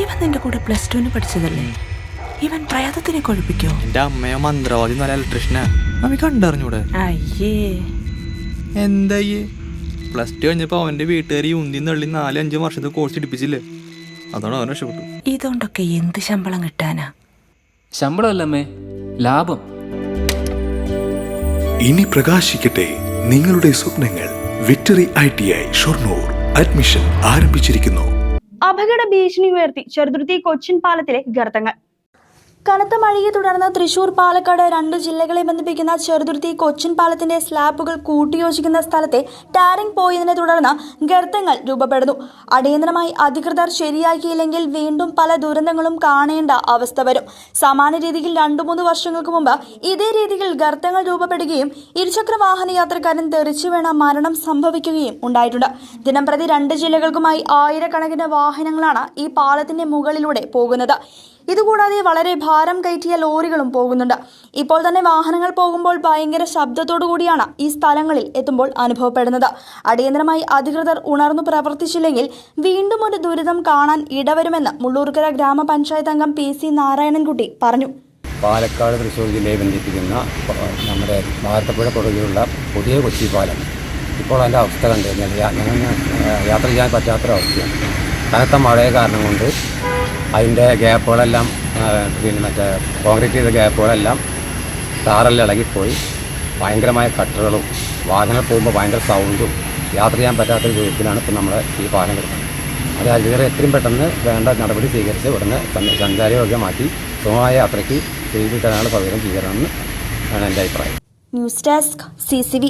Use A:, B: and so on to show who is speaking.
A: ഇവൻ നിന്റെ കൂടെ +2 പഠിച്ചതല്ലേ? ഇവൻ പ്രയാതത്തിനെ കൊഴിപ്പിക്കോ?
B: എന്റെ അമ്മയോ മന്ത്രവാദി നല്ല ഇലക്ട്രീഷ്യനാ. അവൻ കണ്ടറിഞ്ഞൂടെ?
A: അയ്യേ
B: എന്തായേ +2 കഴിഞ്ഞപ്പോ അവന്റെ വീട്ടുകാരി ഉന്തി നള്ളി 4-5 വർഷത്തെ കോഴ്സ് എടുപ്പിച്ചില്ലേ? അതാണ് അവൻ രക്ഷപ്പെട്ടു.
A: ഇതുകൊണ്ടൊക്കെ എന്ത് ശമ്പളം കിട്ടാനാ?
C: ശമ്പളമല്ലമ്മേ, ലാഭം.
D: ഇനി പ്രകാശിക്കട്ടെ നിങ്ങളുടെ സ്വപ്നങ്ങൾ. വിക്ടറി ITI ഷൊർണൂർ അഡ്മിഷൻ ആരംഭിച്ചിരിക്കുന്നു.
E: അപകട ഭീഷണി ഉയർത്തി ചെറുതുരുത്തി കൊച്ചിൻ പാലത്തിലെ ഗർത്തങ്ങൾ. കനത്ത മഴയെ തുടർന്ന് തൃശൂർ, പാലക്കാട് 2 ജില്ലകളെ ബന്ധിപ്പിക്കുന്ന ചെറുതുരുത്തി കൊച്ചിൻ പാലത്തിന്റെ സ്ലാബുകൾ കൂട്ടിയോജിക്കുന്ന സ്ഥലത്തെ ടാറിംഗ് പോയതിനെ തുടർന്ന് ഗർത്തങ്ങൾ രൂപപ്പെടുന്നു. അടിയന്തരമായി അധികൃതർ ശരിയാക്കിയില്ലെങ്കിൽ വീണ്ടും പല ദുരന്തങ്ങളും കാണേണ്ട അവസ്ഥ വരും. സമാന രീതിയിൽ 2-3 വർഷങ്ങൾക്ക് മുമ്പ് ഇതേ രീതിയിൽ ഗർത്തങ്ങൾ രൂപപ്പെടുകയും ഇരുചക്ര വാഹന യാത്രക്കാരൻ തെറിച്ചു വീണ മരണം സംഭവിക്കുകയും ഉണ്ടായിട്ടുണ്ട്. ദിനംപ്രതി 2 ജില്ലകൾക്കുമായി ആയിരക്കണക്കിന് വാഹനങ്ങളാണ് ഈ പാലത്തിന്റെ മുകളിലൂടെ പോകുന്നത്. ഇതുകൂടാതെ വളരെ ഭാരം കയറ്റിയ ലോറികളും പോകുന്നുണ്ട്. ഇപ്പോൾ തന്നെ വാഹനങ്ങൾ പോകുമ്പോൾ ഭയങ്കര ശബ്ദത്തോടു കൂടിയാണ് ഈ സ്ഥലങ്ങളിൽ എത്തുമ്പോൾ അനുഭവപ്പെടുന്നത്. അടിയന്തരമായി അധികൃതർ ഉണർന്നു പ്രവർത്തിച്ചില്ലെങ്കിൽ വീണ്ടും ഒരു ദുരിതം കാണാൻ ഇടവരുമെന്ന് മുള്ളൂർക്കര ഗ്രാമപഞ്ചായത്ത് അംഗം PC നാരായണൻകുട്ടി പറഞ്ഞു.
F: പാലക്കാട് തൃശ്ശൂർ ജില്ലയെ ബന്ധിപ്പിക്കുന്ന നമ്മുടെ ഭാരതപ്പുഴ പുറകിലുള്ള പുതിയ കൊച്ചി പാലം ഇപ്പോൾ അതിൻ്റെ അവസ്ഥ കണ്ടു കഴിഞ്ഞാൽ യാത്ര ചെയ്യാൻ പറ്റാത്തൊരവസ്ഥയാണ്. കനത്ത മഴയെ കാരണം കൊണ്ട് അതിൻ്റെ ഗ്യാപ്പുകളെല്ലാം മറ്റേ കോൺക്രീറ്റ് ചെയ്ത ഗ്യാപ്പുകളെല്ലാം ടാറെല്ലാം ഇളകിപ്പോയി ഭയങ്കരമായ കട്ടറുകളും വാഹനങ്ങൾ പോകുമ്പോൾ ഭയങ്കര സൗണ്ടും യാത്ര ചെയ്യാൻ പറ്റാത്തൊരു വിധത്തിലാണ് ഇപ്പോൾ നമ്മൾ ഈ പാലം കിടക്കുന്നത്. അത് അധികൃതർ എത്രയും പെട്ടെന്ന് വേണ്ട നടപടി സ്വീകരിച്ച് ഉടനെ സഞ്ചാരികളൊക്കെ മാറ്റി സുഖമായ യാത്രയ്ക്ക് ചെയ്തു തരാനുള്ള സൗകര്യം ചെയ്യണമെന്ന് ആണ് എൻ്റെ അഭിപ്രായം.
E: News desk CCV.